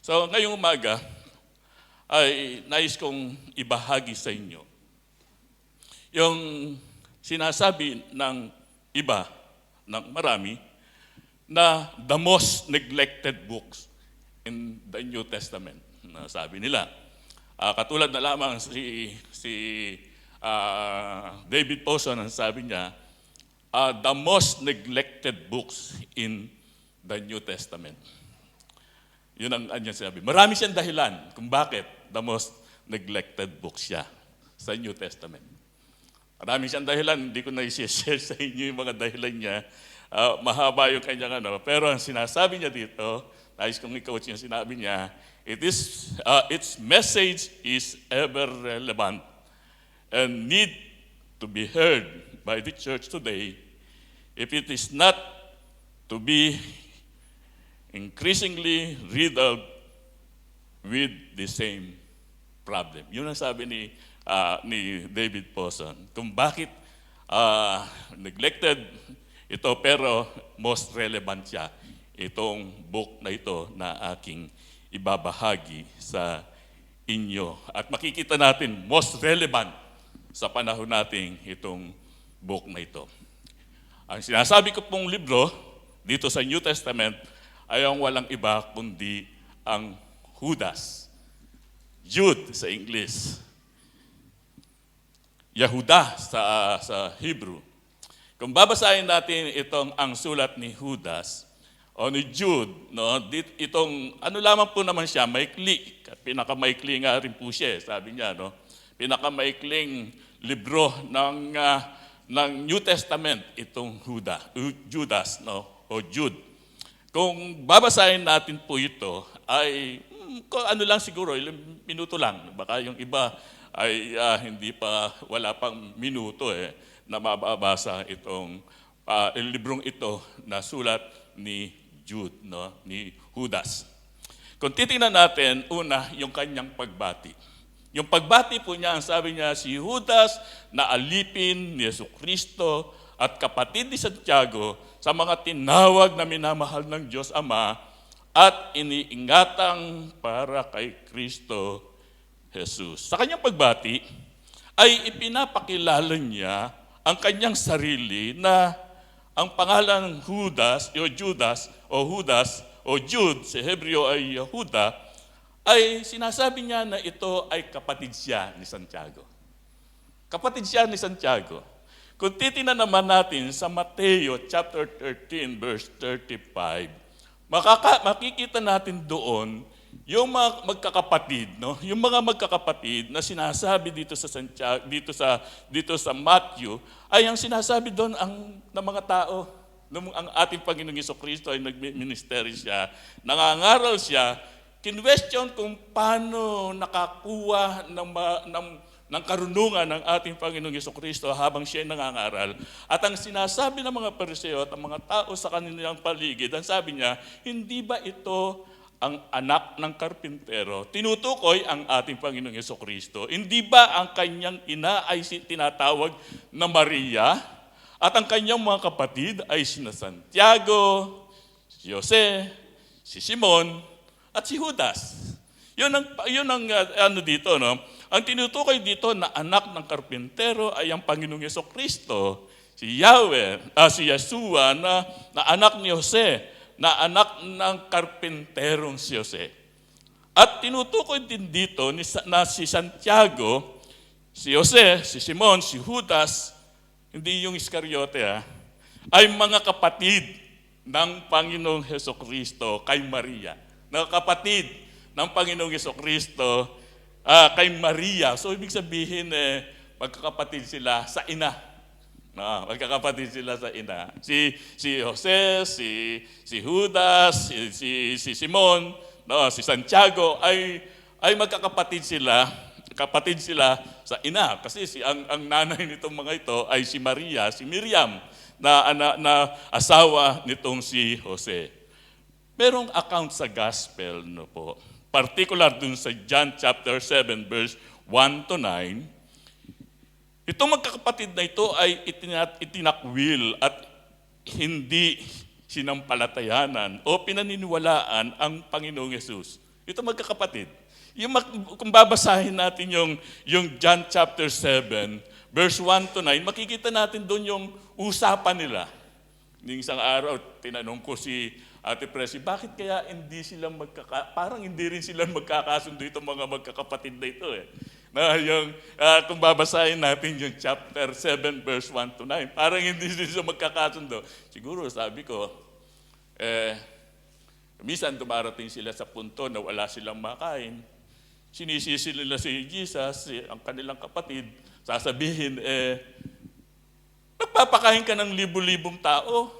So ngayong umaga ay nais kong ibahagi sa inyo yung sinasabi ng iba, ng marami, na the most neglected books in the New Testament. Na sabi nila, katulad na lamang si David Powson, ang sabi niya, the most neglected books in the New Testament. Yun ang kanya sinabi. Marami siyang dahilan kung bakit the most neglected book siya sa New Testament. Marami siyang dahilan, hindi ko na i-share sa inyo yung mga dahilan niya. Mahaba yung kanyang Pero ang sinasabi niya dito, nais kong i-coach yung sinabi niya, its message is ever relevant and need to be heard by the church today if it is not to be increasingly riddled with the same problem. Yun ang sabi ni David Powson. Kung bakit neglected ito pero most relevant siya itong book na ito na aking ibabahagi sa inyo. At makikita natin most relevant sa panahon nating itong book na ito. Ang sinasabi ko pong libro dito sa New Testament ay ang walang iba kundi ang Judas. Jude sa English. Yehuda sa Hebrew. Kung babasahin natin itong ang sulat ni Judas o ni Jude, no, itong lamang po naman siya, maikli. Pinakamaikli nga rin po siya, sabi niya, no. Pinakamaikling libro ng New Testament itong Judas, no, o Jude. Kung babasahin natin po ito, ay lang siguro, ilang minuto lang. Baka yung iba ay wala pang minuto na mababasa itong librong ito na sulat ni Jude, no, ni Judas. Kung titingnan natin, una, yung kanyang pagbati. Yung pagbati po niya, ang sabi niya, si Judas na alipin ni Jesucristo at kapatid ni Santiago sa mga tinawag na minamahal ng Diyos Ama at iniingatang para kay Kristo Jesus. Sa kanyang pagbati ay ipinapakilala niya ang kanyang sarili na ang pangalan Judas o Jude, sa Hebreo ay Yehuda, ay sinasabi niya na ito ay kapatid siya ni Santiago. Kapatid siya ni Santiago. Kung titingnan naman natin sa Mateo chapter 13 verse 35, makikita natin doon yung mga magkakapatid, no? Yung mga magkakapatid na sinasabi dito sa Santiago, dito sa Matthew, ay ang sinasabi doon ng mga tao, ang ating Panginoong Jesucristo ay nagministeri siya, nangangaral siya, kinwestiyon kung paano nakakuha ng karunungan ng ating Panginoong Jesucristo habang siya ay nangangaral. At ang sinasabi ng mga Pariseo at ang mga tao sa kanilang paligid, ang sabi niya, hindi ba ito ang anak ng karpintero? Tinutukoy ang ating Panginoong Jesucristo. Hindi ba ang kanyang ina ay tinatawag na Maria? At ang kanyang mga kapatid ay sina Santiago, si Jose, si Simon, at si Judas. Yun ang dito, no? Ang tinutukoy dito na anak ng karpintero ay ang Panginoong Jesucristo, si Yeshua na anak ni Jose, na anak ng karpinterong si Jose. At tinutukoy din dito na si Santiago, si Jose, si Simon, si Judas, hindi yung Iscariote, ay mga kapatid ng Panginoong Jesucristo kay Maria. Na kapatid ng Panginoong Jesucristo kay Maria. So, ibig sabihin, magkakapatid sila sa ina. Magkakapatid sila sa ina. Si Jose, si Judas, si Simon, si Santiago, ay magkakapatid sila. Kapatid sila sa ina. Kasi ang nanay nitong mga ito ay si Maria, si Miriam, na asawa nitong si Jose. Merong account sa gospel, no po. Particular dun sa John chapter 7 verse 1 to 9, itong magkakapatid na ito ay itinakwil at hindi sinampalatayanan o pinaniniwalaan ang Panginoong Yesus. Ito magkakapatid. Kung babasahin natin yung John chapter 7, verse 1 to 9, makikita natin doon yung usapan nila. Yung isang araw, tinanong ko si Ate Presi, bakit kaya parang hindi rin sila magkakasundo itong mga magkakapatid na ito eh. Kung babasahin natin yung chapter 7, verse 1 to 9, parang hindi sila magkakasundo. Siguro, sabi ko, minsan dumarating sila sa punto na wala silang makain. Sinisisi nila si Jesus, ang kanilang kapatid, sasabihin, nagpapakain ka ng libu-libong tao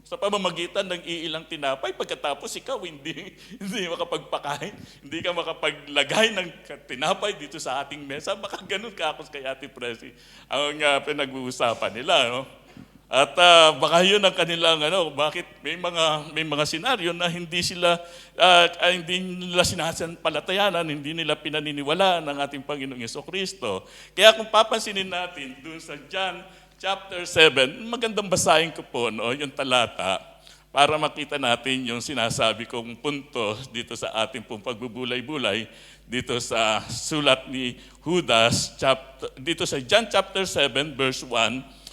sa pamamagitan ng iilang tinapay, pagkatapos ikaw hindi makapagpakain, hindi ka makapaglagay ng tinapay dito sa ating mesa, baka ganun kakos kay Ate Presi ang pinag-uusapan nila. No? At baka yun ang kanilang bakit may mga senaryo na hindi nila sinasampalatayanan, hindi nila pinaniniwalaan ng ating Panginoong Jesucristo. Kaya kung papansinin natin doon sa John chapter 7, magandang basahin ko po yung talata para makita natin yung sinasabi kong punto dito sa ating pong pagbubulay-bulay dito sa sulat ni Judas, dito sa John chapter 7 verse 1.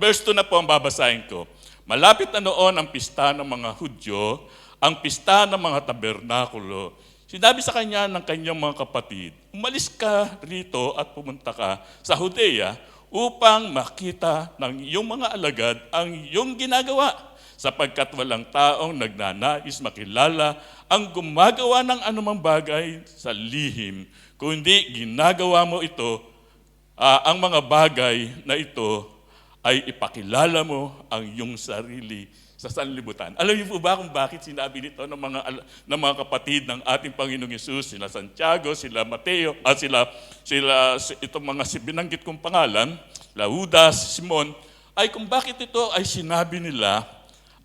Verse 2 na po ang babasahin ko. Malapit na noon ang pista ng mga Hudyo, ang pista ng mga tabernakulo. Sinabi sa kanya ng kanyang mga kapatid, umalis ka rito at pumunta ka sa Judea upang makita ng iyong mga alagad ang iyong ginagawa, sapagkat walang taong nagnanais makilala ang gumagawa ng anumang bagay sa lihim, kundi ginagawa mo ito. Ang mga bagay na ito ay ipakilala mo ang iyong sarili sa sanlibutan. Alam niyo po ba kung bakit sinabi nito ng mga kapatid ng ating Panginoong Hesus, sila Santiago, sila Mateo, itong mga binanggit kong pangalan, Judas, Simon, ay kung bakit ito ay sinabi nila,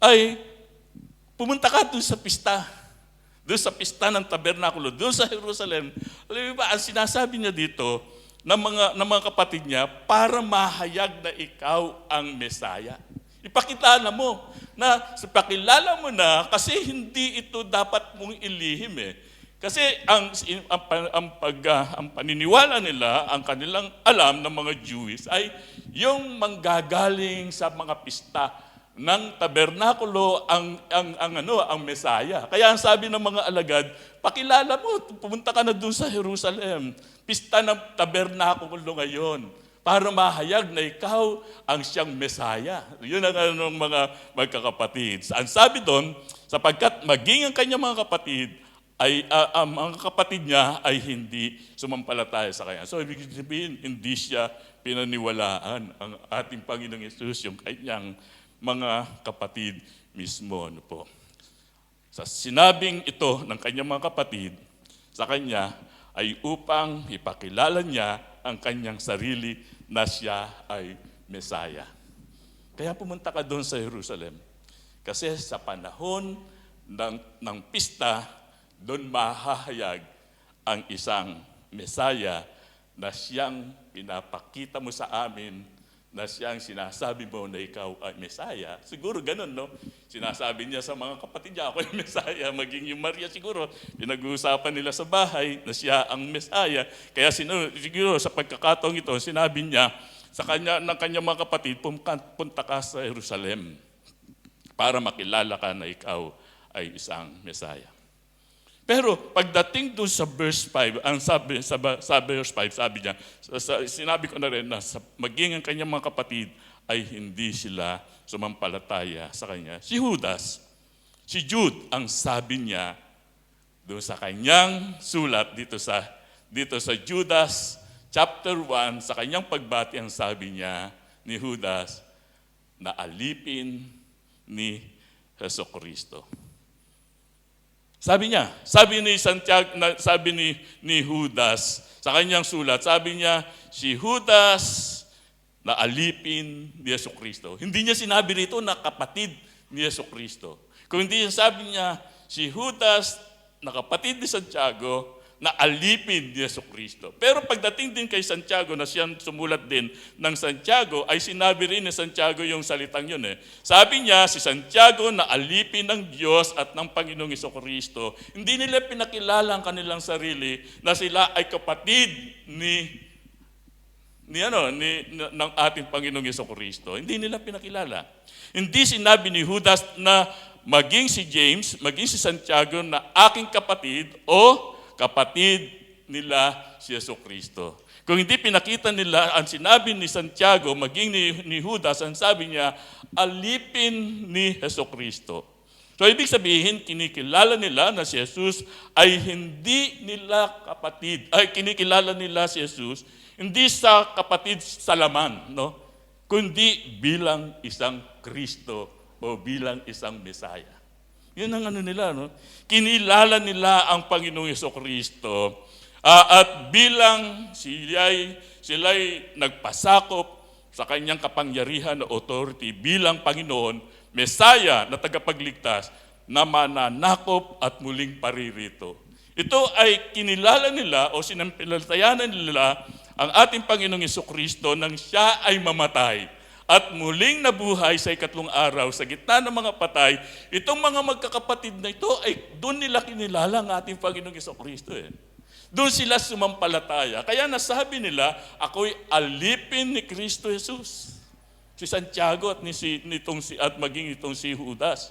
ay pumunta ka doon sa pista ng tabernakulo, doon sa Jerusalem. Alam niyo ba, ang sinasabi niya dito, ng mga kapatid niya para mahayag na ikaw ang Mesaya. Ipakilala mo na kasi hindi ito dapat mong ilihim eh. Kasi ang paniniwala nila, ang kanilang alam ng mga Jewish ay yung manggagaling sa mga pista ng tabernakulo ang Mesaya. Kaya ang sabi ng mga alagad, pakilala mo, pumunta ka na doon sa Jerusalem. Pista ng tabernakulo ngayon para mahayag na ikaw ang siyang Mesaya. Yun ang mga magkakapatid. Ang sabi doon, sapagkat maging ang kanyang mga kapatid, ang mga kapatid niya ay hindi sumampalataya sa kanya. So, ibig sabihin, hindi siya pinaniwalaan ang ating Panginoong Yesus, yung kanyang mga kapatid mismo. Po. Sa sinabing ito ng kanyang mga kapatid, sa kanya ay upang ipakilala niya ang kanyang sarili na siya ay Mesaya. Kaya pumunta ka doon sa Jerusalem. Kasi sa panahon ng pista, doon mahahayag ang isang Mesaya na siyang pinapakita mo sa amin, na siyang sinasabi mo na ikaw ay Mesaya. Siguro ganun, no? Sinasabi niya sa mga kapatid niya, ako ay Mesaya. Maging yung Maria siguro, pinag-uusapan nila sa bahay na siya ang Mesaya. Kaya siguro sa pagkakataong ito, sinabi niya ng kanyang mga kapatid, punta ka sa Jerusalem para makilala ka na ikaw ay isang Mesaya. Pero pagdating doon sa verse 5, ang sa verse 5, sabi niya, sinabi ko na rin na maging ang kanyang mga kapatid ay hindi sila sumampalataya sa kanya. Si Judas, si Jude, ang sabi niya doon sa kanyang sulat dito sa Judas chapter 1, sa kanyang pagbati, ang sabi niya ni Judas na alipin ni Jesucristo. Sabi ni Santiago, sabi ni Judas sa kanyang sulat, sabi niya, si Judas na alipin ni Jesucristo. Hindi niya sinabi rito na kapatid ni Jesucristo. Kung hindi sabi niya, si Judas na kapatid ni Santiago na alipin ni Jesucristo. Pero pagdating din kay Santiago, na siyang sumulat din ng Santiago, ay sinabi rin ni Santiago yung salitang yun. Sabi niya, si Santiago na alipin ng Diyos at ng Panginoong Jesucristo, hindi nila pinakilala ang kanilang sarili na sila ay kapatid ng ating Panginoong Jesucristo. Hindi nila pinakilala. Hindi sinabi ni Judas na maging si James, maging si Santiago na aking kapatid o kapatid nila si Jesucristo. Kung hindi pinakita nila, ang sinabi ni Santiago, maging ni Judas, ang sabi niya, alipin ni Jesucristo. So ibig sabihin, kinikilala nila na si Jesus ay hindi nila kapatid, ay kinikilala nila si Jesus, hindi sa kapatid sa laman, no? Kundi bilang isang Kristo o bilang isang Mesaya. Yun ang nila, no? Kinilala nila ang Panginoong Jesucristo at bilang sila'y nagpasakop sa kanyang kapangyarihan na authority bilang Panginoon, Mesaya na tagapagligtas na mananakop at muling paririto. Ito ay kinilala nila o sinampalatayanan nila ang ating Panginoong Jesucristo nang siya ay mamatay at muling nabuhay sa ikatlong araw sa gitna ng mga patay. Itong mga magkakapatid na ito ay doon nila kinilala ang ating Panginoong Jesucristo. Doon sila sumampalataya. Kaya nasabi nila, ako'y alipin ni Kristo Jesus. Si Santiago at maging itong si Judas.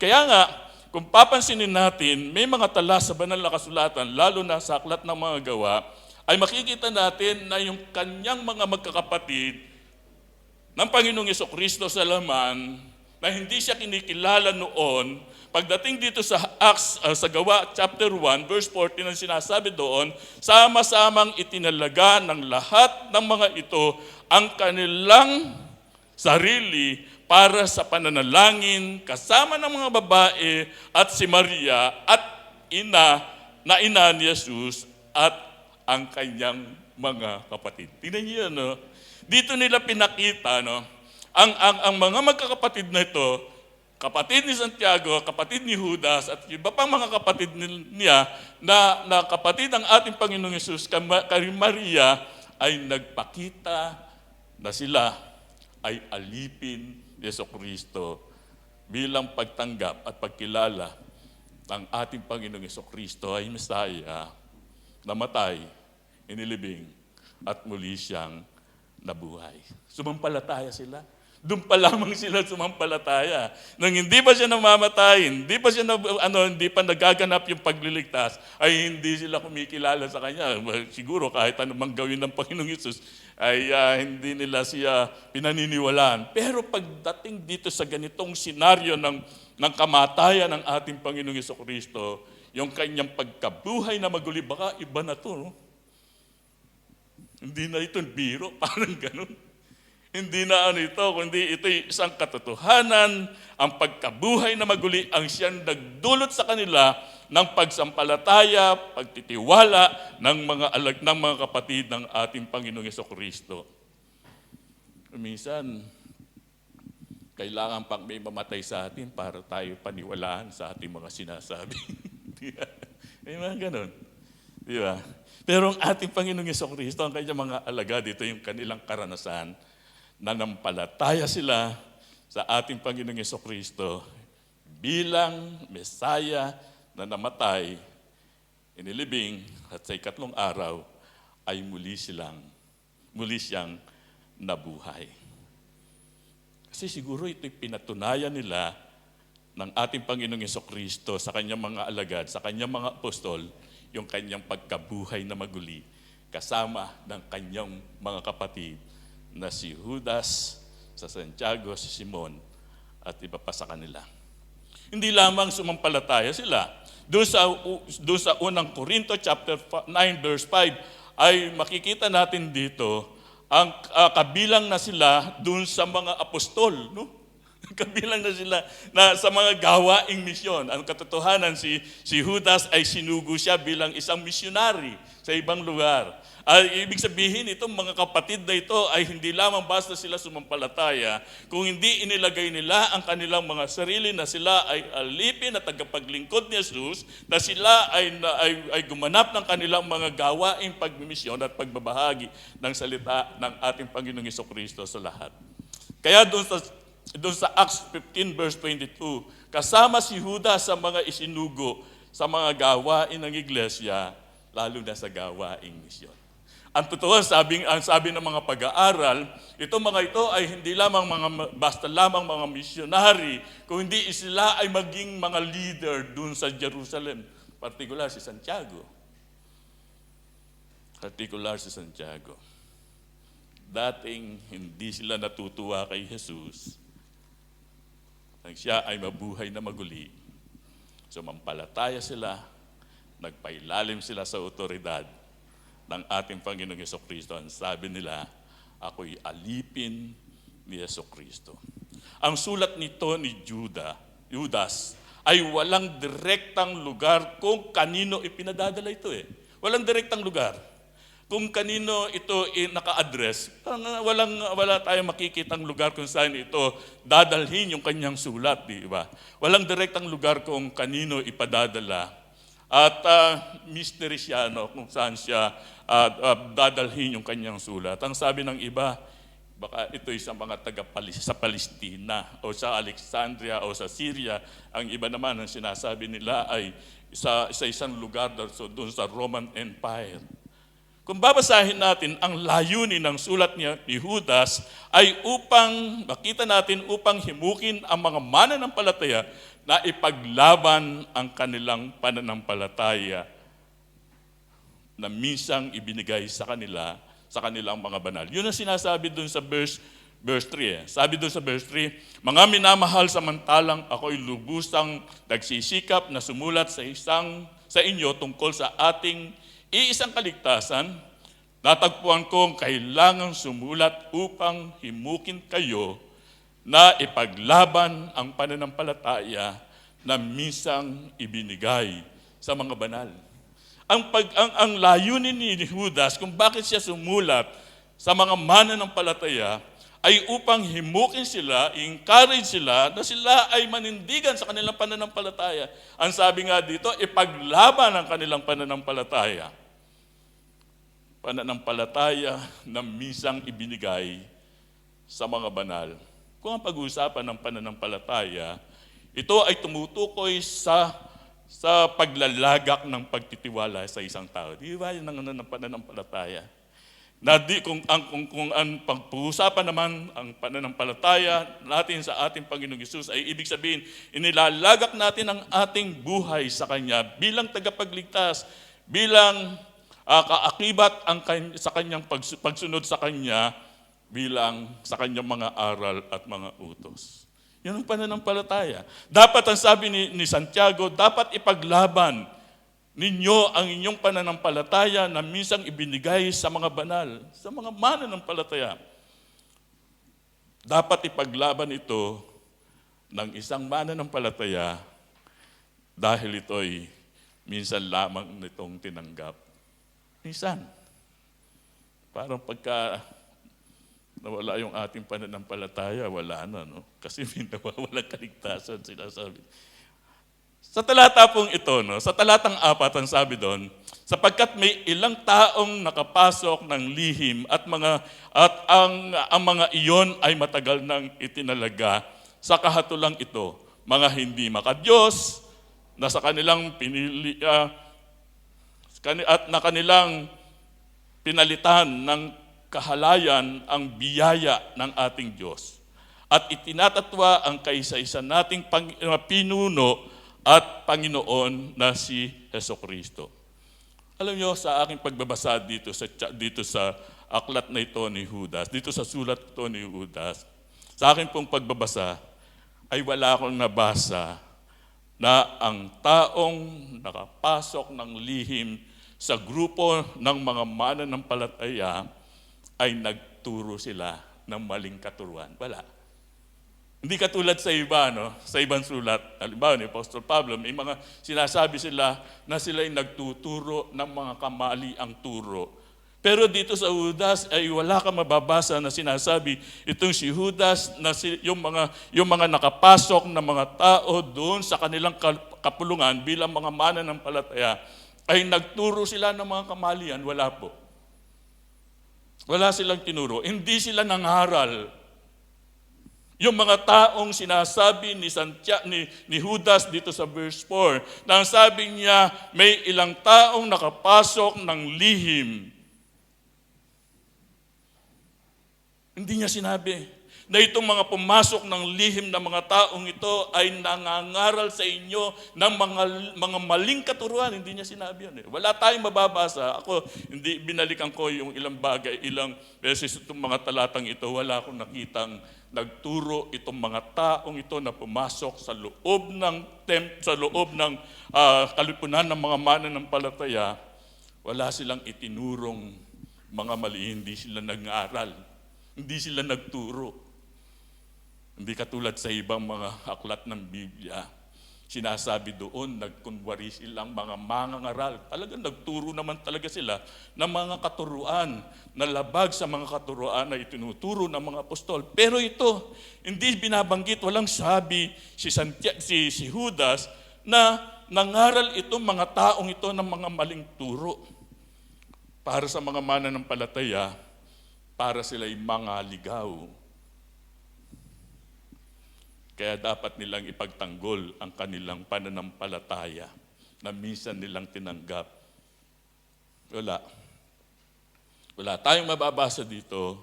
Kaya nga, kung papansinin natin, may mga tala sa banal na kasulatan, lalo na sa aklat ng mga gawa, ay makikita natin na yung kanyang mga magkakapatid ng Panginoong Jesucristo sa laman, na hindi siya kinikilala noon, pagdating dito sa Acts, sa Gawa chapter 1, verse 14, ang sinasabi doon, sama-samang itinalaga ng lahat ng mga ito ang kanilang sarili para sa pananalangin kasama ng mga babae at si Maria at ina ni Jesus at ang kanyang mga kapatid. Tingnan niyo yan, no? Dito nila pinakita, no? Ang mga magkakapatid na ito, kapatid ni Santiago, kapatid ni Judas, at iba pang mga kapatid niya, na kapatid ng ating Panginoong Yesus, kay Maria, ay nagpakita na sila ay alipin ni Jesucristo bilang pagtanggap at pagkilala ng ating Panginoong Jesucristo ay Mesaya, namatay, inilibing, at muli siyang nabuhay. Sumampalataya sila. Doon pa lamang sila sumampalataya. Nang hindi pa siya namamatay, hindi pa nagaganap yung pagliligtas, ay hindi sila kumikilala sa Kanya. Siguro kahit anumang gawin ng Panginoong Yesus, ay hindi nila siya pinaniniwalaan. Pero pagdating dito sa ganitong senaryo ng kamatayan ng ating Panginoong Jesucristo, yung Kanyang pagkabuhay na maguli, baka iba na to, no? Hindi na ito biro, parang ganun. Hindi na ito, kundi ito'y isang katotohanan, ang pagkabuhay na maguli ang siyang nagdulot sa kanila ng pagsampalataya, pagtitiwala ng mga kapatid ng ating Panginoong Jesucristo. Minsan, kailangan pang may mamatay sa atin para tayo paniwalaan sa ating mga sinasabi. May mga ganun. Di ba? Pero ang ating Panginoong Jesucristo, ang kanyang mga alagad, ito yung kanilang karanasan, nanampalataya sila sa ating Panginoong Jesucristo bilang Mesaya na namatay, inilibing, at sa ikatlong araw ay muli siyang nabuhay. Kasi siguro ito'y pinatunayan nila ng ating Panginoong Jesucristo sa kanyang mga alagad, sa kanyang mga apostol, yung kanyang pagkabuhay na maguli kasama ng kanyang mga kapatid na si Judas, sa Santiago, si Simon, at iba pa sa kanila. Hindi lamang sumampalataya sila. Doon sa unang Korinto chapter 9 verse 5 ay makikita natin dito ang kabilang na sila doon sa mga apostol, no? Kabilang na sila na sa mga gawaing misyon. Ang katotohanan, si Judas ay sinugo siya bilang isang misyonary sa ibang lugar. Ibig sabihin, itong mga kapatid na ito ay hindi lamang basta sila sumampalataya, kung hindi inilagay nila ang kanilang mga sarili na sila ay alipin at tagapaglingkod ni Jesus, na sila ay gumanap ng kanilang mga gawaing pagmimisyon at pagbabahagi ng salita ng ating Panginoong Jesucristo sa lahat. Kaya doon sa Acts 15 verse 22, kasama si Judas sa mga isinugo sa mga gawain ng iglesia, lalo na sa gawaing misyon. Ang totoo, ang sabi ng mga pag-aaral, itong mga ito ay hindi lamang basta lamang mga misyonary, kung hindi sila ay maging mga leader doon sa Jerusalem, particular si Santiago. Dating hindi sila natutuwa kay Jesus, nang siya ay mabuhay na maguli, sumampalataya sila, nagpailalim sila sa otoridad ng ating Panginoong Jesucristo. Ang sabi nila, ako'y alipin ni Jesucristo. Ang sulat nito ni Judas ay walang direktang lugar kung kanino ipinadadala ito eh. Walang direktang lugar. Kung kanino ito naka-address, wala tayong makikitang lugar kung saan ito dadalhin yung kanyang sulat, di ba? Walang direktang lugar kung kanino ipadadala. At mystery siya, kung saan siya dadalhin yung kanyang sulat. Ang sabi ng iba, baka ito'y sa mga sa Palestina o sa Alexandria o sa Syria. Ang iba naman, ang sinasabi nila ay sa isang lugar doon sa Roman Empire. Kung babasahin natin, ang layunin ng sulat ni Judas ay makita natin upang himukin ang mga mananampalataya na ipaglaban ang kanilang pananampalataya na minsang ibinigay sa kanilang mga banal. Yun ang sinasabi doon sa verse 3. Sabi doon sa verse 3, mga minamahal, samantalang ako'y lubusang nagsisikap na sumulat sa inyo tungkol sa ating iisang kaligtasan, natagpuan kong kailangang sumulat upang himukin kayo na ipaglaban ang pananampalataya na minsang ibinigay sa mga banal. Ang layunin ni Judas kung bakit siya sumulat sa mga mananampalataya ay upang himukin sila, encourage sila na sila ay manindigan sa kanilang pananampalataya. Ang sabi nga dito, ipaglaban ang kanilang pananampalataya. Pananampalataya na minsang ibinigay sa mga banal. Kung ang pag-uusapan ng pananampalataya, ito ay tumutukoy sa paglalagak ng pagtitiwala sa isang tao. Di ba yun ang pananampalataya? Kung ang pag-uusapan naman ang pananampalataya natin sa ating Panginoong Hesus ay ibig sabihin, inilalagak natin ang ating buhay sa Kanya bilang tagapagligtas, bilang kaakibat sa Kanyang pagsunod sa Kanya, bilang sa Kanyang mga aral at mga utos. Yun ang pananampalataya. Dapat, ang sabi ni Santiago, dapat ipaglaban ninyo ang inyong pananampalataya na minsang ibinigay sa mga banal, sa mga mananampalataya. Dapat ipaglaban ito ng isang mananampalataya dahil ito'y minsan lamang nitong tinanggap. Minsan. Parang pagka nawala yung ating pananampalataya, wala na, no? Kasi may nawawalang kaligtasan, sinasabi. Sa talata pong ito, sa talatang 4, ang sabi doon, sapagkat may ilang taong nakapasok ng lihim at ang mga iyon ay matagal nang itinalaga sa kahatulang ito, mga hindi makadiyos, na sa kanilang at na kanilang pinalitan ng kahalayan ang biyaya ng ating Diyos. At itinatatwa ang kaisa-isa nating pinuno at Panginoon na si Jesucristo. Alam niyo, sa aking pagbabasa dito sa aklat na ito ni Judas, dito sa sulat ito ni Judas, sa aking pong pagbabasa ay wala akong nabasa na ang taong nakapasok ng lihim sa grupo ng mga mananampalataya ay nagturo sila ng maling katuruan. Wala. Hindi katulad sa iba, no? Sa ibang sulat. Halimbawa ni Apostol Pablo, may mga sinasabi sila na sila'y nagtuturo ng mga kamaliang turo. Pero dito sa Judas ay wala kang mababasa na sinasabi itong si Judas na yung mga nakapasok na mga tao doon sa kanilang kapulungan bilang mga mananampalataya ay nagturo sila ng mga kamalian. Wala po. Wala silang tinuro. Hindi sila nangaral. Yung mga taong sinasabi ni Judas dito sa verse 4, na sabi niya, may ilang taong nakapasok ng lihim. Hindi niya sinabi na itong mga pumasok ng lihim na mga taong ito ay nangangaral sa inyo ng mga maling katuruan. Hindi niya sinabi yun. Wala tayong mababasa. Ako, hindi binalikan ko yung ilang bagay, ilang beses itong mga talatang ito. Wala akong nakitang nagturo itong mga taong ito na pumasok sa loob ng kalipunan ng mga mananampalataya. Wala silang itinurong mga mali. Hindi sila nag-aaral. Hindi sila nagturo. Hindi katulad sa ibang mga aklat ng Biblia. Sinasabi doon, nagkunwari silang mga mangangaral. Talagang nagturo naman talaga sila ng mga katuruan na labag sa mga katuruan na itinuturo ng mga apostol. Pero ito, hindi binabanggit, walang sabi si Judas na nangaral itong mga taong ito ng mga maling turo. Para sa mga mananampalataya, para sila'y mga ligaw. Kaya dapat nilang ipagtanggol ang kanilang pananampalataya na minsan nilang tinanggap. Wala tayong mababasa dito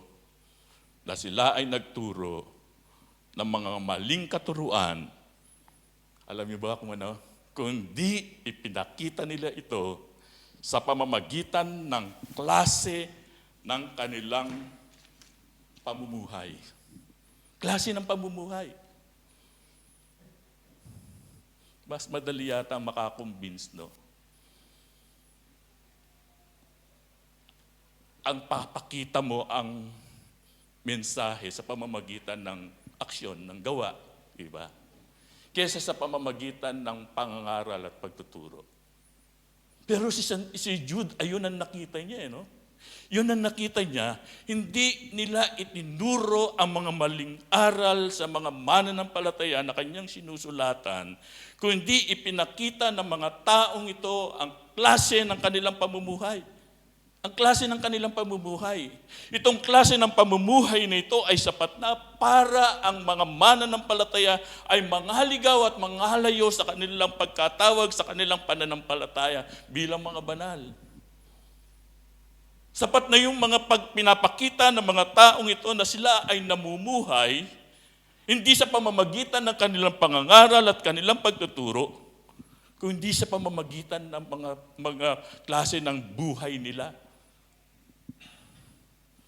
na sila ay nagturo ng mga maling katuruan. Alam niyo ba kung ano? Kundi ipinakita nila ito sa pamamagitan ng klase ng kanilang pamumuhay. Klase ng pamumuhay. Mas madali yata makakonvince, no? Ang papakita mo ang mensahe sa pamamagitan ng aksyon, ng gawa, di ba? Kesa sa pamamagitan ng pangangaral at pagtuturo. Pero si Jude, ayun ang nakita niya, no? Yun ang nakita niya, hindi nila itinuro ang mga maling aral sa mga mananampalataya na kanyang sinusulatan, kundi ipinakita ng mga taong ito ang klase ng kanilang pamumuhay. Ang klase ng kanilang pamumuhay. Itong klase ng pamumuhay na ito ay sapat na para ang mga mananampalataya ay manghaligaw at manghalayo sa kanilang pagkatawag, sa kanilang pananampalataya bilang mga banal. Sapat na yung mga pinapakita ng mga taong ito na sila ay namumuhay, hindi sa pamamagitan ng kanilang pangangaral at kanilang pagtuturo, kundi sa pamamagitan ng mga klase ng buhay nila.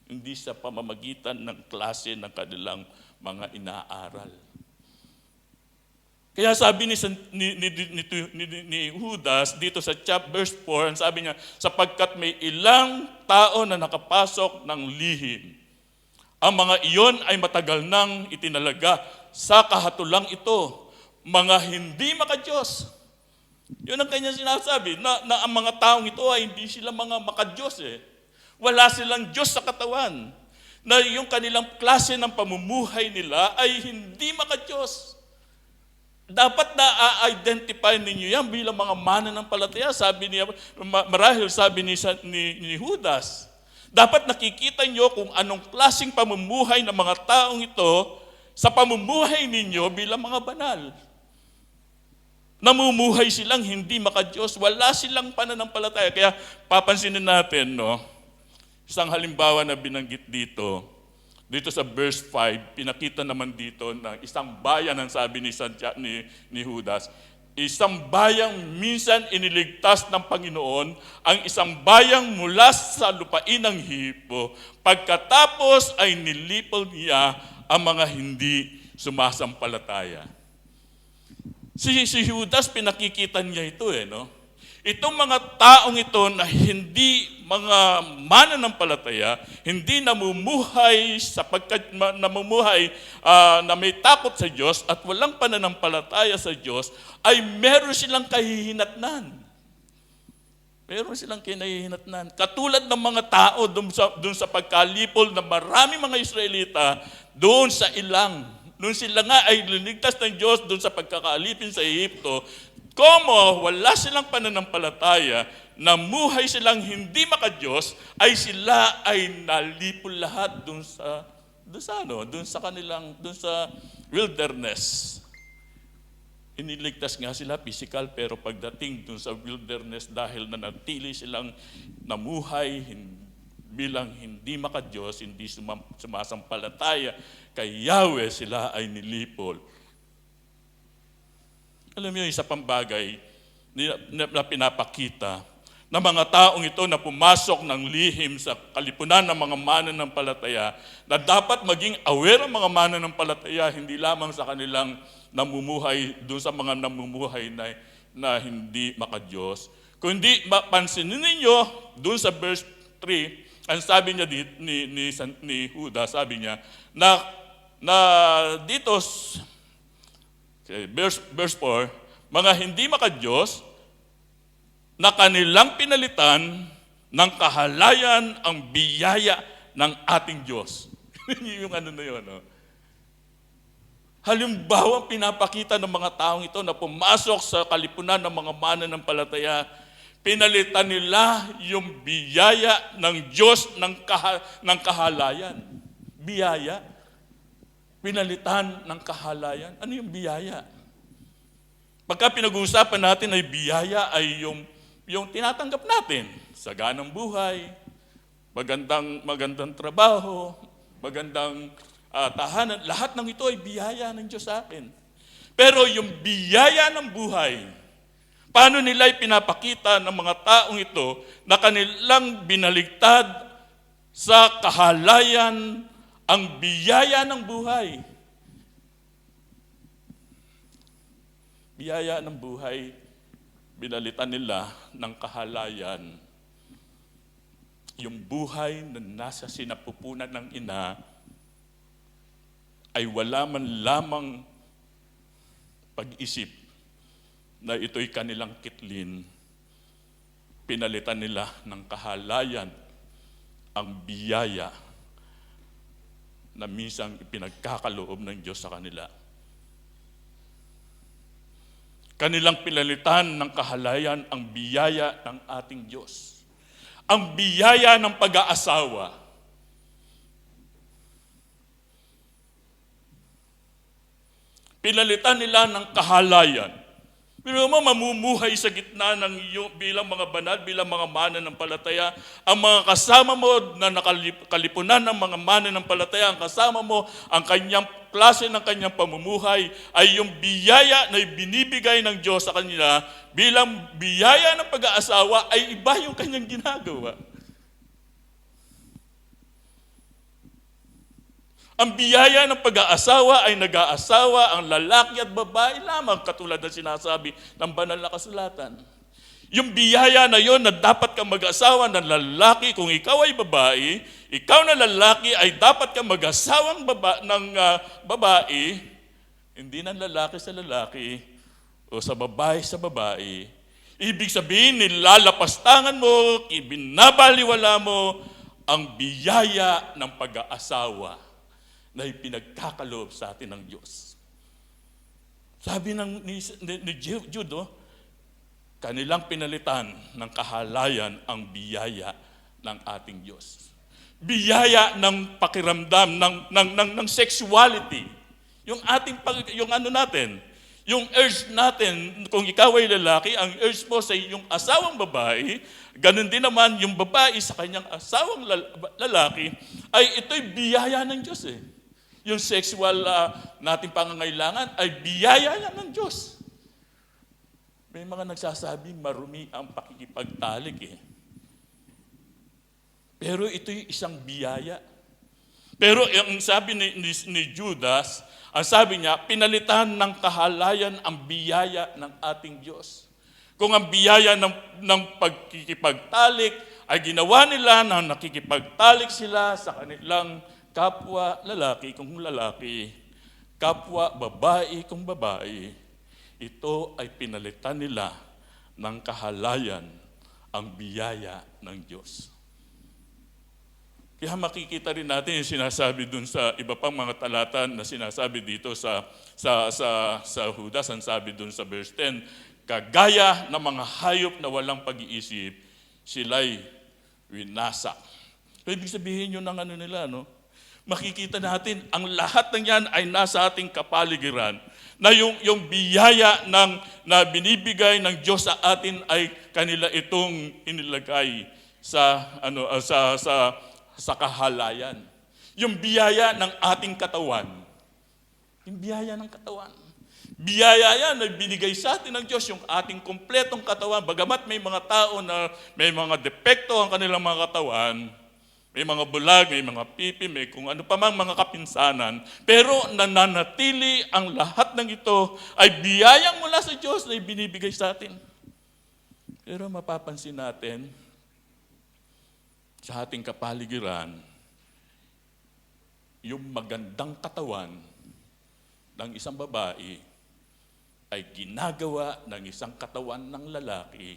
Hindi sa pamamagitan ng klase ng kanilang mga inaaral. Kaya sabi ni Judas dito sa verse 4, sabi niya, sapagkat may ilang tao na nakapasok ng lihim. Ang mga iyon ay matagal nang itinalaga sa kahatulang ito, mga hindi makadiyos. Yun ang kanya sinasabi, na ang mga taong ito ay hindi sila mga makadiyos eh. Wala silang Diyos sa katawan. Na yung kanilang klase ng pamumuhay nila ay hindi makadiyos. Dapat na-identify ninyo yan bilang mga mananampalataya. Sabi niya, marahil sabi ni Judas, dapat nakikita nyo kung anong klaseng pamumuhay ng mga taong ito sa pamumuhay ninyo bilang mga banal. Namumuhay silang hindi makadiyos, wala silang pananampalataya. Kaya papansinin natin, no? Isang halimbawa na binanggit dito sa verse 5, pinakita naman dito na isang bayan, ang sabi ni Judas, isang bayang minsan iniligtas ng Panginoon, ang isang bayang mula sa lupain ng Hipo, pagkatapos ay nilipol niya ang mga hindi sumasampalataya. Si Judas, pinakikita niya ito no? Itong mga taong ito na hindi mga mananampalataya, hindi namumuhay na may takot sa Diyos at walang pananampalataya sa Diyos, ay meron silang kahihinatnan. Meron silang kinahihinatnan. Katulad ng mga tao doon sa pagkalipol na marami mga Israelita doon sa ilang. Noon sila nga ay linigtas ng Diyos doon sa pagkakaalipin sa Ehipto, como wala silang pananampalataya, namuhay silang hindi makadiyos, ay sila ay nalipol lahat doon sa wilderness. Iniligtas nga sila physical, pero pagdating doon sa wilderness, dahil nanatili silang namuhay bilang hindi makadiyos, hindi sumasampalataya kay Yahweh, sila ay nilipol. Alam niyo, isa pang bagay na pinapakita na mga taong ito na pumasok ng lihim sa kalipunan ng mga mananampalataya, na dapat maging aware ang mga mananampalataya, hindi lamang sa kanilang namumuhay, doon sa mga namumuhay na hindi makadiyos. Kundi pansinin ninyo, doon sa verse 3, ang sabi niya ni Juda, sabi niya, na dito, verse 4, mga hindi makadiyos na kanilang pinalitan ng kahalayan ang biyaya ng ating Diyos. Yung ano na yun, no? Halimbawa, pinapakita ng mga taong ito na pumasok sa kalipunan ng mga mananampalataya, pinalitan nila yung biyaya ng Diyos ng kahalayan. Biyaya. Pinalitan ng kahalayan. Ano yung biyaya? Pagka pinag-uusapan natin ay biyaya, ay yung tinatanggap natin. Saganang buhay, magandang trabaho, magandang tahanan. Lahat ng ito ay biyaya ng Diyos sa akin. Pero yung biyaya ng buhay, paano nila ipinapakita ng mga taong ito na kanilang binaligtad sa kahalayan ang biyaya ng buhay? Biyaya ng buhay, binalitan nila ng kahalayan. Yung buhay na nasa sinapupunan ng ina ay wala man lamang pag-isip na ito'y kanilang kitlin. Pinalitan nila ng kahalayan ang biyaya na minsan ipinagkakaloob ng Diyos sa kanila. Kanilang pinalitan ng kahalayan ang biyaya ng ating Diyos. Ang biyaya ng pag-aasawa. Pinalitan nila ng kahalayan. Pero mamumuhay sa gitna ng bilang mga banal, bilang mga mananampalataya, ang mga kasama mo na nakalipunan ng mga mananampalataya, ang kasama mo, ang kanyang klase ng kanyang pamumuhay, ay yung biyaya na binibigay ng Diyos sa kanila, bilang biyaya ng pag-aasawa, ay iba yung kanyang ginagawa. Ang biyaya ng pag-aasawa ay nag-aasawa ang lalaki at babae lamang, katulad ng sinasabi ng banal na kasulatan. Yung biyaya na yon na dapat kang mag-asawa ng lalaki, kung ikaw ay babae, ikaw na lalaki ay dapat kang mag-asawang babae, hindi ng lalaki sa lalaki o sa babae. Ibig sabihin, nilalapastangan mo, binabaliwala mo ang biyaya ng pag-aasawa na ipinagkakaloob sa atin ng Diyos. Sabi ni Jude, kanilang pinalitan ng kahalayan ang biyaya ng ating Diyos. Biyaya ng pakiramdam, ng sexuality. Yung urge natin, kung ikaw ay lalaki, ang urge mo sa iyong asawang babae, ganun din naman yung babae sa kanyang asawang lalaki, ay ito'y biyaya ng Diyos eh. Yung sexual nating pangangailangan ay biyaya yan ng Diyos. May mga nagsasabi, marumi ang pakikipagtalik eh. Pero ito'y isang biyaya. Pero ang sabi ni Judas, ang sabi niya, pinalitan ng kahalayan ang biyaya ng ating Diyos. Kung ang biyaya ng pagkikipagtalik ay ginawa nila na nakikipagtalik sila sa kanilang kapwa lalaki kung lalaki, kapwa babae kung babae, ito ay pinalitan nila ng kahalayan ang biyaya ng Diyos. Kaya makikita rin natin yung sinasabi dun sa iba pang mga talata na sinasabi dito sa Judas, ang sabi dun sa verse 10, kagaya ng mga hayop na walang pag-iisip, sila'y winasak. So, ibig sabihin yun ng ano nila, no? Makikita natin, ang lahat ng yan ay nasa ating kapaligiran, na yung biyaya na binibigay ng Diyos sa atin ay kanila itong inilagay sa kahalayan. Yung biyaya ng ating katawan. Yung biyaya ng katawan. Biyaya yan na binigay sa atin ng Diyos, yung ating kumpletong katawan. Bagamat may mga tao na may mga depekto ang kanilang mga katawan, may mga bulag, may mga pipi, may kung ano pa mang mga kapinsanan, pero nananatili ang lahat ng ito ay biyayang mula sa Diyos na ibinibigay sa atin. Pero mapapansin natin, sa ating kapaligiran, yung magandang katawan ng isang babae ay ginagawa ng isang katawan ng lalaki.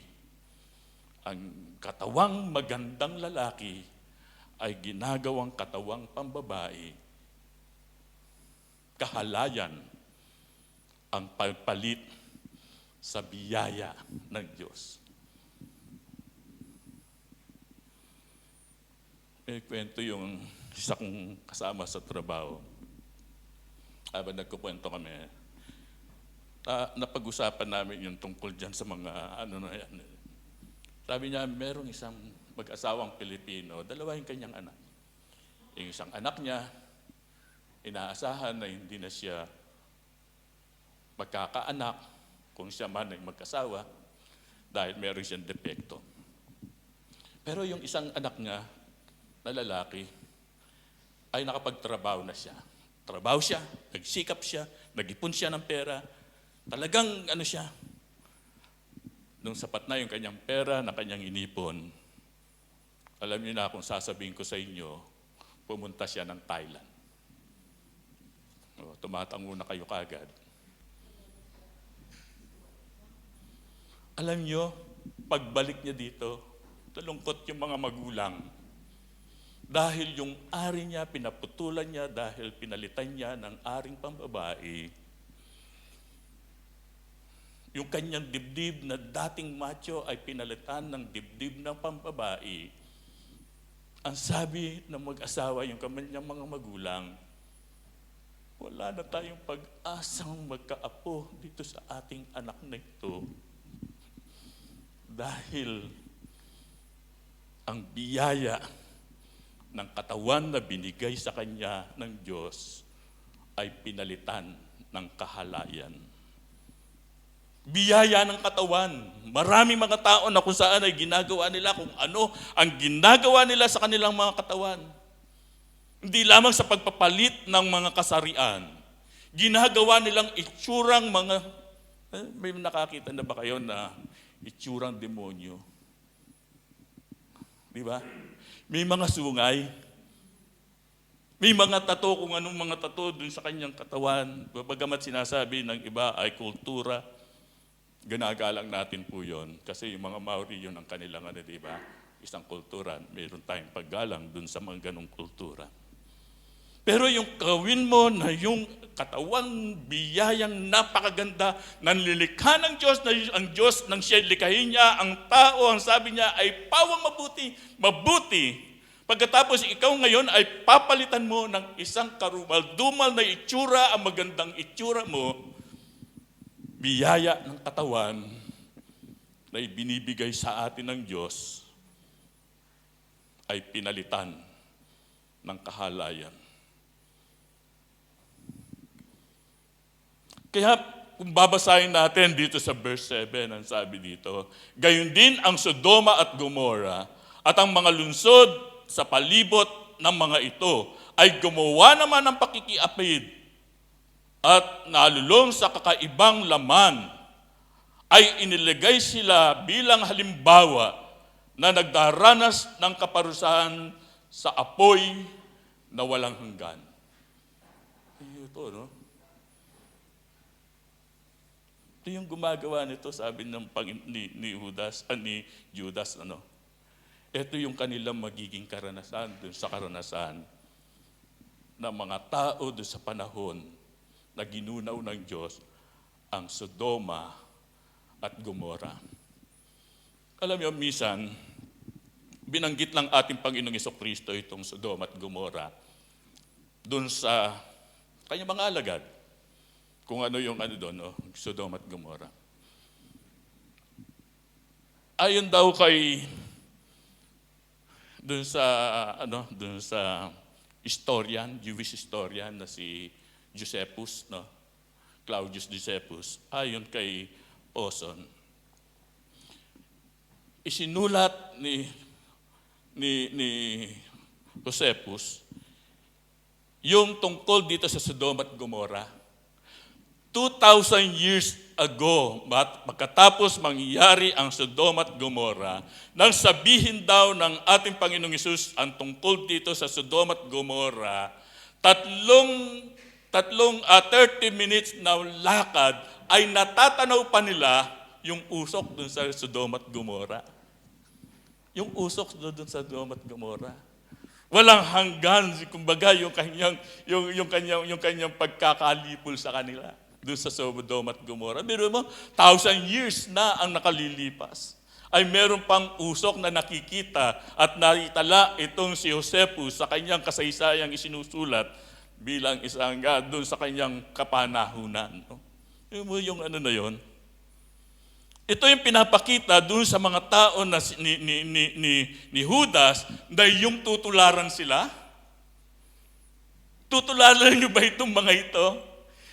Ang katawang magandang lalaki ay ginagawang katawang pambabae. Kahalayan ang pagpalit sa biyaya ng Diyos. May kwento yung isa kong kasama sa trabaho. Habang nagkukwento kami, napag-usapan namin yung tungkol dyan sa mga ano na yan. Sabi niya, merong isang mag-asawang Pilipino, dalawa yung kanyang anak. Yung isang anak niya, inaasahan na hindi na siya magkakaanak kung siya man ay mag-asawa dahil meron siyang depekto. Pero yung isang anak niya, na lalaki, ay nakapagtrabaho na siya. Trabaho siya, nagsikap siya, nag-ipon siya ng pera. Talagang ano siya, nung sapat na yung kanyang pera na kanyang inipon, alam niyo na kung sasabihin ko sa inyo, pumunta siya ng Thailand. Tumatango na kayo kagad. Alam niyo, pagbalik niya dito, talungkot yung mga magulang. Dahil yung ari niya, pinaputulan niya dahil pinalitan niya ng aring pambabae. Yung kanyang dibdib na dating macho ay pinalitan ng dibdib ng pambabae. Ang sabi ng mag-asawa, yung kanyang mga magulang, wala na tayong pag-asang magkaapo dito sa ating anak na ito. Dahil ang biyaya ng katawan na binigay sa kanya ng Diyos ay pinalitan ng kahalayan. Biyaya ng katawan. Maraming mga tao na kung saan ay ginagawa nila kung ano ang ginagawa nila sa kanilang mga katawan. Hindi lamang sa pagpapalit ng mga kasarian. Ginagawa nilang itsurang mga, may nakakita na ba kayo na itsurang demonyo? Di ba? May mga sungay. May mga tato, kung anong mga tato dun sa kanyang katawan. Bagamat sinasabi ng iba ay kultura, ginagalang natin po yun. Kasi yung mga Maori yun ang kanilang di ba? Isang kultura. Mayroon tayong paggalang dun sa mga ganong kultura. Pero yung gawin mo na yung katawang biyayang napakaganda, nanlilikha ng Diyos, na ang Diyos nang siya likahin niya, ang tao, ang sabi niya ay pawang mabuti. Pagkatapos ikaw ngayon ay papalitan mo ng isang karumal-dumal na itsura, ang magandang itsura mo, biyaya ng katawan na ibinibigay sa atin ng Diyos ay pinalitan ng kahalayan. Kaya kung babasahin natin dito sa verse 7, ang sabi dito, gayon din ang Sodoma at Gomora at ang mga lungsod sa palibot ng mga ito ay gumawa naman ng pakikiapid at nalulong sa kakaibang laman ay iniligay sila bilang halimbawa na nagdaranas ng kaparusahan sa apoy na walang hanggan. Ito, no? Ito yung gumagawa nito, sabi ng ni Judas, ano? Ito yung kanilang magiging karanasan dun sa karanasan ng mga tao dun sa panahon na ginunaw ng Diyos ang Sodoma at Gomora. Alam niyo, minsan, binanggit lang ating Panginoong Jesucristo itong Sodoma at Gomora dun sa kanyang mga alagad. Kung ano yung doon, no? Sodoma at Gomora. Ayon daw kay dun sa historian, Jewish historian na si Josephus, no? Claudius Josephus, ayon kay Oson, isinulat ni Josephus yung tungkol dito sa Sodoma at Gomora 2,000 years ago, pagkatapos mangyari ang Sodoma at Gomora, nang sabihin daw ng ating Panginoong Hesus ang tungkol dito sa Sodoma at Gomora, 30 minutes na lakad ay natatanaw pa nila yung usok dun sa Sodoma at Gomora. Yung usok dun sa Sodoma at Gomora. Walang hanggan, kumbaga, yung kanyang pagkakalipol sa kanila doon sa Sodoma at Gomora. Pero mo, 1,000 years na ang nakalilipas. Ay meron pang usok na nakikita at naitala itong si Josephus sa kanyang kasaysayang isinusulat bilang isang doon sa kanyang kapanahunan. Yung ano na yon. Ito yung pinapakita doon sa mga tao na ni Judas na yung tutularan sila. Tutularan niyo ba itong mga ito?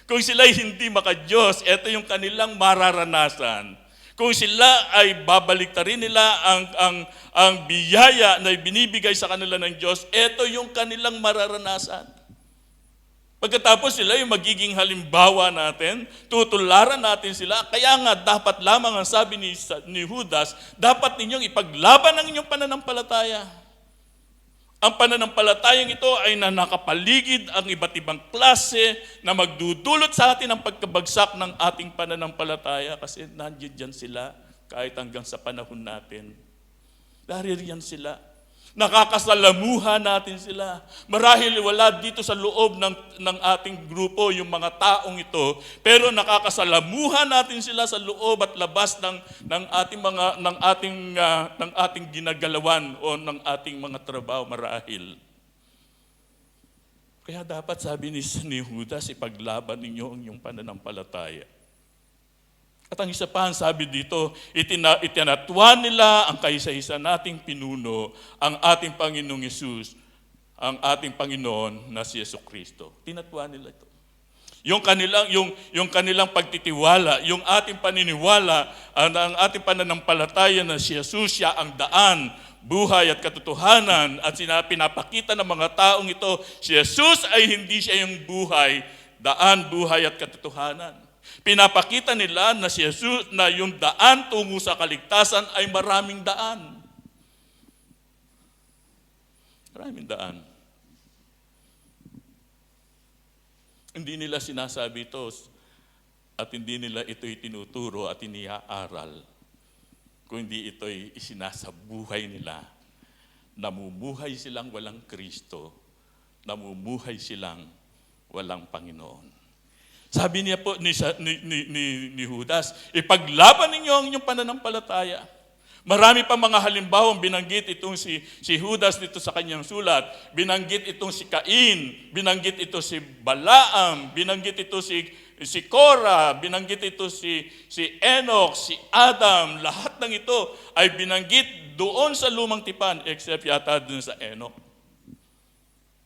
Kung sila ay hindi maka-Diyos, ito yung kanilang mararanasan. Kung sila ay babaliktarin nila ang biyaya na binibigay sa kanila ng Diyos, ito yung kanilang mararanasan. Pagkatapos sila yung magiging halimbawa natin, tutularan natin sila. Kaya nga dapat lamang ang sabi ni Judas, dapat ninyong ipaglaban ang inyong pananampalataya. Ang pananampalatayang ito ay nakapaligid ang iba't ibang klase na magdudulot sa atin ang pagkabagsak ng ating pananampalataya kasi nandiyan sila kahit hanggang sa panahon natin. Naririyan sila. Nakakasalamuhan natin sila. Marahil wala dito sa loob ng ating grupo yung mga taong ito, pero nakakasalamuhan natin sila sa loob at labas ng ating ginagalawan o ng ating mga trabaho marahil. Kaya dapat sabi ni Judas, ipaglaban ninyo ang inyong pananampalataya. At ang isa pa, sabi dito, itinatwa nila ang kaisa-isa nating pinuno, ang ating Panginoong Hesus, ang ating Panginoon na si Jesucristo. Tinatwa nila ito. Yung kanilang pagtitiwala, yung ating paniniwala, ang ating pananampalataya na si Jesus, siya ang daan, buhay at katotohanan, at pinapakita ng mga taong ito, si Jesus ay hindi siya yung buhay, daan, buhay at katotohanan. Pinapakita nila na si Jesus, na yung daan tungo sa kaligtasan ay maraming daan. Maraming daan. Hindi nila sinasabi ito at hindi nila ito'y tinuturo at iniaaral. Kundi ito'y isinasabuhay nila. Namumuhay silang walang Kristo. Namumuhay silang walang Panginoon. Sabi niya po ni Judas, ipaglaban ninyo ang inyong pananampalataya. Marami pa mga halimbawang binanggit itong si Judas dito sa kanyang sulat. Binanggit itong si Cain, binanggit ito si Balaam, binanggit ito si Korah, binanggit ito si Enoch, si Adam. Lahat ng ito ay binanggit doon sa lumang tipan, except yata doon sa Enoch.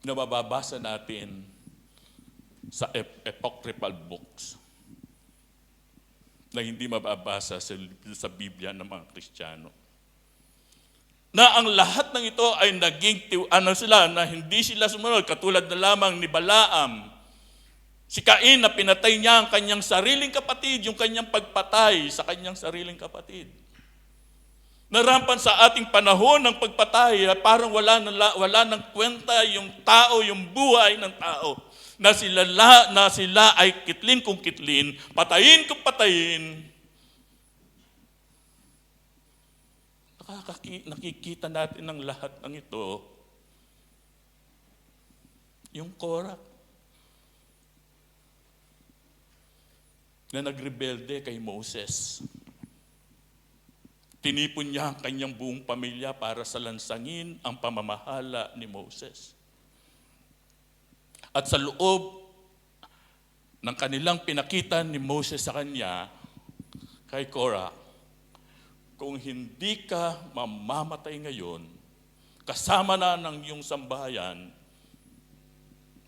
Na mababasa natin sa apocryphal books na hindi mababasa sa Biblia ng mga Kristiyano. Na ang lahat ng ito ay naging na hindi sila sumunod, katulad na lamang ni Balaam. Si Cain na pinatay niya ang kanyang sariling kapatid, yung kanyang pagpatay sa kanyang sariling kapatid. Narampan sa ating panahon ng pagpatay, parang wala nang kwenta yung tao, yung buhay ng tao. Na sila ay kitlin kung kitlin, patayin kung patayin. Nakikita natin ng lahat ng ito, yung Korah na nagrebelde kay Moses. Tinipon niya ang kanyang buong pamilya para salansangin ang pamamahala ni Moses. At sa loob ng kanilang pinakita ni Moses sa kanya, kay Korah, kung hindi ka mamamatay ngayon, kasama na ng iyong sambahayan,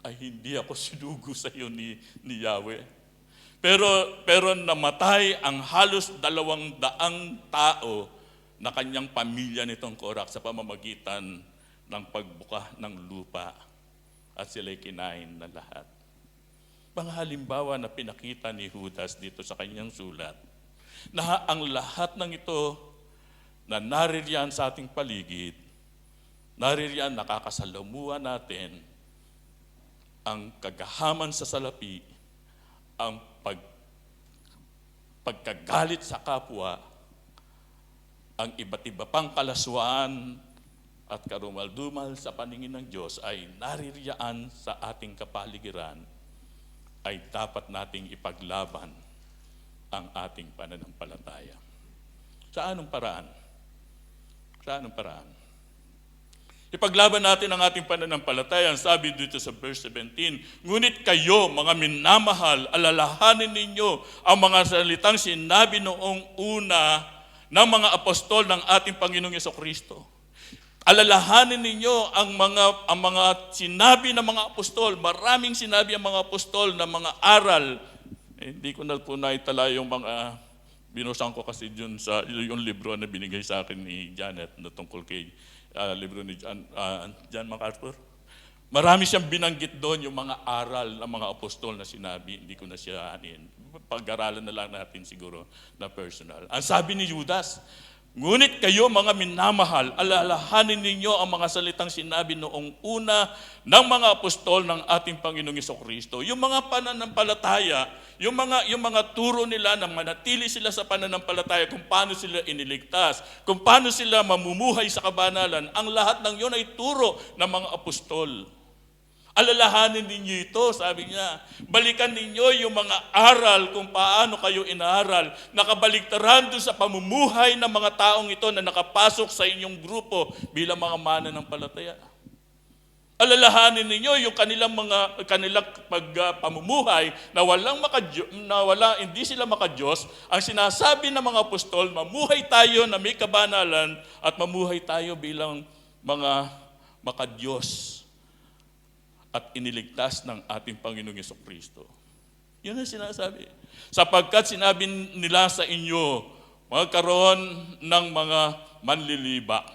ay hindi ako sinugo sa iyo ni Yahweh. Pero namatay ang halos 200 tao na kanyang pamilya nitong Korah sa pamamagitan ng pagbuka ng lupa at sila'y kinain na lahat. Mga halimbawa na pinakita ni Judas dito sa kanyang sulat, na ang lahat ng ito na naririyan sa ating paligid, naririyan nakakasalamuha natin ang kagahaman sa salapi, ang pagkagalit sa kapwa, ang iba't iba pang kalaswaan at karumal-dumal sa paningin ng Diyos ay naririyaan sa ating kapaligiran, ay dapat nating ipaglaban ang ating pananampalataya. Sa anong paraan? Sa anong paraan? Ipaglaban natin ang ating pananampalataya. Ang sabi dito sa verse 17, ngunit kayo, mga minamahal, alalahanin ninyo ang mga salitang sinabi noong una ng mga apostol ng ating Panginoong Jesucristo. Alalahanin ninyo ang mga sinabi ng mga apostol. Maraming sinabi ang mga apostol na mga aral. Hindi ko na po naitala yung mga binusan ko kasi dun sa yung libro na binigay sa akin ni Janet na tungkol kay libro ni John MacArthur. Marami siyang binanggit doon yung mga aral ng mga apostol na sinabi. Hindi ko na siya pag-aralan na lang natin siguro na personal. Ang sabi ni Judas, ngunit kayo mga minamahal, alalahanin ninyo ang mga salitang sinabi noong una ng mga apostol ng ating Panginoong Jesucristo. Yung mga pananampalataya, yung mga turo nila na manatili sila sa pananampalataya, kung paano sila iniligtas, kung paano sila mamumuhay sa kabanalan, ang lahat ng yun ay turo ng mga apostol. Alalahanin ninyo ito, sabi niya. Balikan ninyo yung mga aral kung paano kayo inaaral. Nakabaligtaran doon sa pamumuhay ng mga taong ito na nakapasok sa inyong grupo bilang mga mananampalataya. Alalahanin ninyo yung kanilang pamumuhay na hindi sila makadiyos. Ang sinasabi ng mga apostol, mamuhay tayo na may kabanalan at mamuhay tayo bilang mga makadiyos at iniligtas ng ating Panginoong Jesucristo. Yun ang sinasabi. Sapagkat sinabi nila sa inyo, magkaroon ng mga manliliba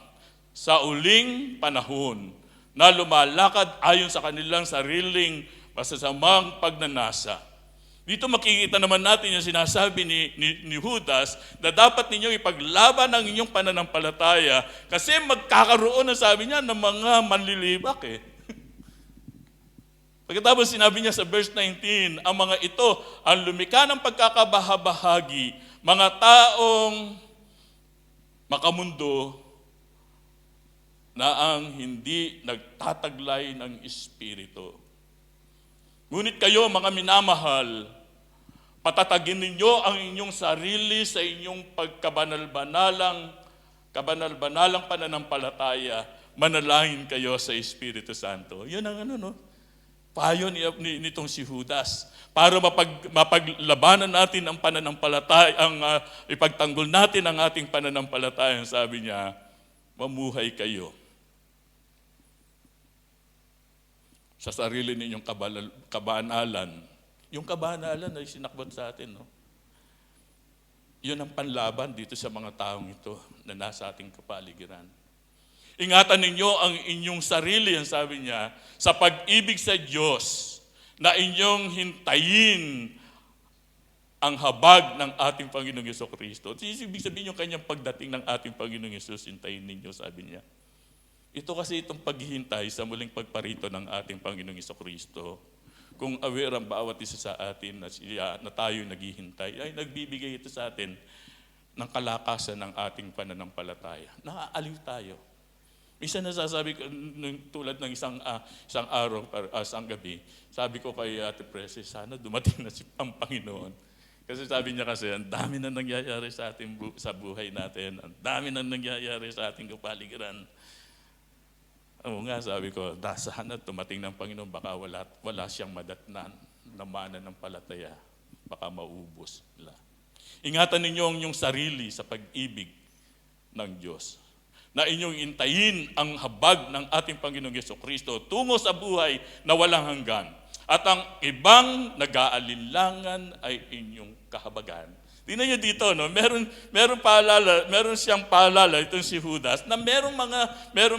sa uling panahon na lumalakad ayon sa kanilang sariling masasamang pagnanasa. Dito makikita naman natin yung sinasabi ni Judas na dapat ninyong ipaglaban ang inyong pananampalataya kasi magkakaroon na sabi niya ng mga manlilibak Pagkatapos sinabi niya sa verse 19, ang mga ito ang lumikha ng pagkakabahabahagi, mga taong makamundo na ang hindi nagtataglay ng Espiritu. Ngunit kayo, mga minamahal, patatagin ninyo ang inyong sarili sa inyong kabanal-banalang pananampalataya, manalangin kayo sa Espiritu Santo. Yun ang payo nitong si Judas para mapaglabanan natin ang pananampalataya, ipagtanggol natin ang ating pananampalataya. Sabi niya, mamuhay kayo sa sarili ninyong kabanalan. Yung kabanalan ay sinakbat sa atin. Yun ang panlaban dito sa mga taong ito na nasa ating kapaligiran. Ingatan ninyo ang inyong sarili, ang sabi niya, sa pag-ibig sa Diyos na inyong hintayin ang habag ng ating Panginoong Jesucristo. Ibig sabihin yung kanyang pagdating ng ating Panginoong Jesus, hintayin ninyo, sabi niya. Ito kasi itong paghihintay sa muling pagparito ng ating Panginoong Jesucristo. Kung aware ang bawat isa sa atin na tayo naghihintay, ay nagbibigay ito sa atin ng kalakasan ng ating pananampalataya. Naaaliw tayo. Minsan nasasabi ko, tulad ng isang araw, isang gabi, sabi ko kay Ate Precious, sana dumating na ang Panginoon. Kasi sabi niya kasi, ang dami na nangyayari sa sa buhay natin, ang dami na nangyayari sa ating kapaligiran. Oo nga, sabi ko, sana tumating ng Panginoon, baka wala siyang madatnan na mana ng palataya, baka maubos nila. Ingatan ninyo ang inyong sarili sa pag-ibig ng Diyos, na inyong intayin ang habag ng ating Panginoong Jesucristo tungo sa buhay na walang hanggan. At ang ibang nag-aalinlangan ay inyong kahabagan. Tingnan niyo dito, no? Meron siyang paalala itong si Judas na merong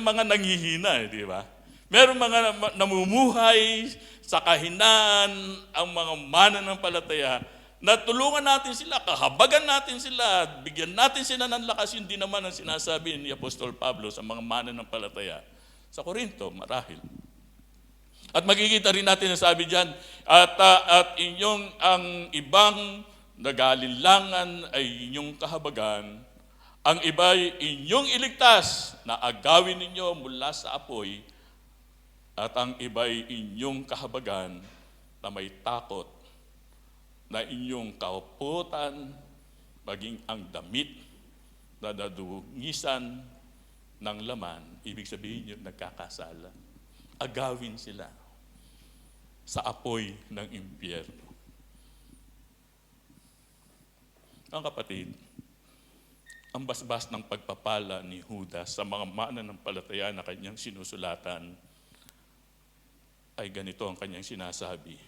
mga nanghihina, di ba? Merong mga namumuhay sa kahinaan ang mga mananampalataya na tulungan natin sila, kahabagan natin sila, bigyan natin sila ng lakas. Yun din naman ang sinasabi ni Apostol Pablo sa mga mananampalataya sa Corinto, marahil. At makikita rin natin na sabi diyan, at ang ibang nag-aalinlangan ay inyong kahabagan, ang iba'y inyong iligtas na agawin ninyo mula sa apoy, at ang iba'y inyong kahabagan na may takot, na inyong kauputan, maging ang damit na nadungisan ng laman. Ibig sabihin yun, nagkakasala. Agawin sila sa apoy ng impyerno. Ang kapatid, ang basbas ng pagpapala ni Judas sa mga mananampalataya na kanyang sinusulatan ay ganito ang kanyang sinasabi.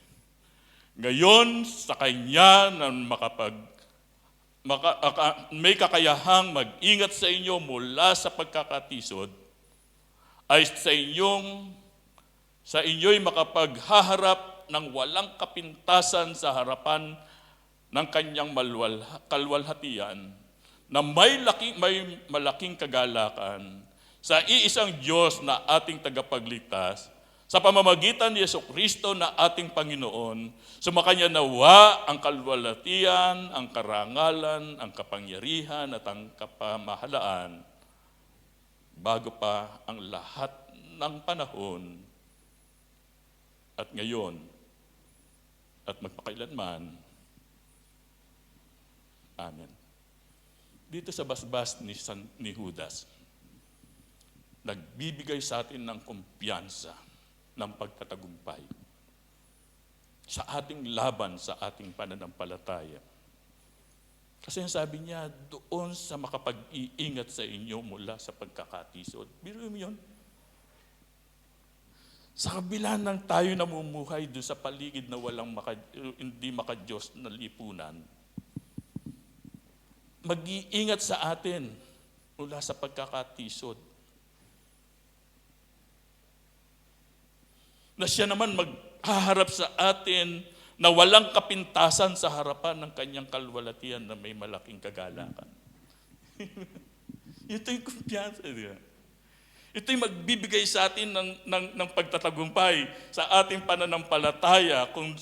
Ngayon, sa kanya na may kakayahang mag-ingat sa inyo mula sa pagkakatisod, ay sa inyo'y makapaghaharap ng walang kapintasan sa harapan ng kanyang kalwalhatian na may malaking kagalakan sa iisang Diyos na ating tagapagligtas sa pamamagitan ni Jesucristo na ating Panginoon. Sumakanya nawa ang kalwalhatian, ang karangalan, ang kapangyarihan at ang kapamahalaan bago pa ang lahat ng panahon at ngayon at magpakailanman. Amen. Dito sa basbas ni Judas, nagbibigay sa atin ng kumpiyansa ng pagtatagumpay sa ating laban sa ating pananampalataya. Kasi ang sabi niya, doon sa makapag-iingat sa inyo mula sa pagkakatisod. Biro mo yun? Sa kabila ng tayo namumuhay doon sa paligid na hindi maka-Diyos na lipunan, mag-iingat sa atin mula sa pagkakatisod. Na siya naman maghaharap sa atin na walang kapintasan sa harapan ng kanyang kalwalhatian na may malaking kagalakan. Ito yung kumpiyansa niya. Ito yung magbibigay sa atin ng pagtatagumpay sa ating pananampalataya kung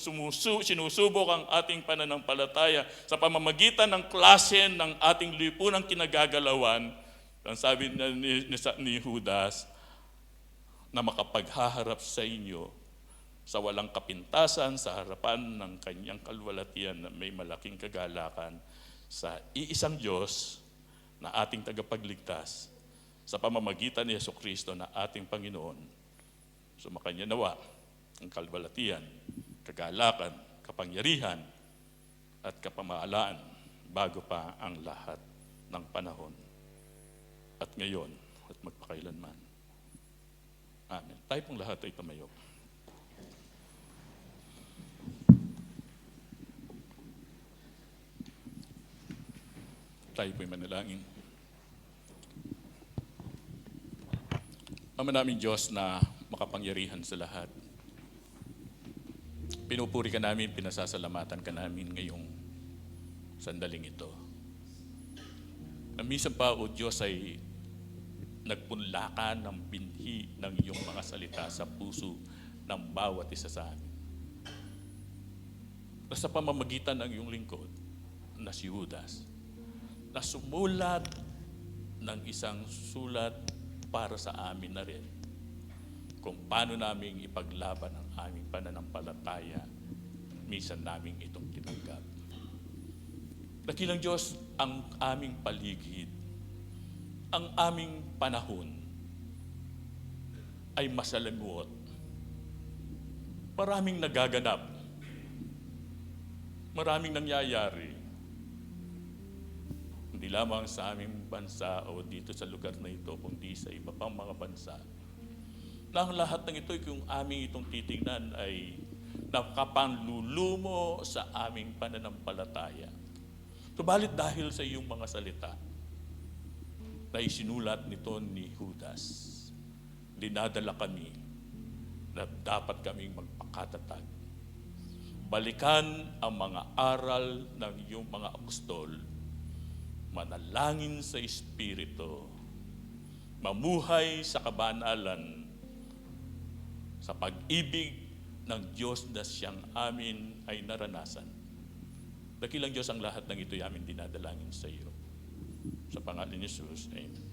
sinusubok ang ating pananampalataya sa pamamagitan ng klase ng ating lipunang kinagagalawan. Ang sabi ni Judas, na makapaghaharap sa inyo sa walang kapintasan sa harapan ng kanyang kalwalhatian na may malaking kagalakan sa iisang Diyos na ating tagapagligtas sa pamamagitan ni Jesucristo na ating Panginoon. Sumakanya nawa ang kalwalhatian, kagalakan, kapangyarihan, at kapamahalaan bago pa ang lahat ng panahon at ngayon at magpakailanman. Amen. Tayo pong lahat ay tumayo. Tayo po'y manalangin. Ama naming Diyos na makapangyarihan sa lahat. Pinupuri ka namin, pinasasalamatan ka namin ngayong sandaling ito. Na minsan pa, O Diyos, ay nagpunlakan ng binhi ng iyong mga salita sa puso ng bawat isa sa amin. Na sa pamamagitan ng iyong lingkod, na si Judas, na sumulat ng isang sulat para sa amin na rin kung paano naming ipaglaban ang aming pananampalataya, minsan naming itong tinanggap. Dakilang Diyos, ang aming paligid, ang aming panahon ay masalimuot. Maraming nagaganap. Maraming nangyayari. Hindi lamang sa aming bansa o dito sa lugar na ito, kundi sa iba pang mga bansa. Na ang lahat ng ito, kung aming itong titignan, ay nakapanlulumo sa aming pananampalataya. Subalit dahil sa iyong mga salita, na isinulat nito ni Judas, dinadala kami na dapat kaming magpakatatag. Balikan ang mga aral ng iyong mga apostol, manalangin sa Espiritu, mamuhay sa kabanalan, sa pag-ibig ng Diyos na siyang amin ay naranasan. Dakilang Diyos, ang lahat ng ito ay amin dinadalangin sa iyo. Sa pangalan ni Jesus, Amen.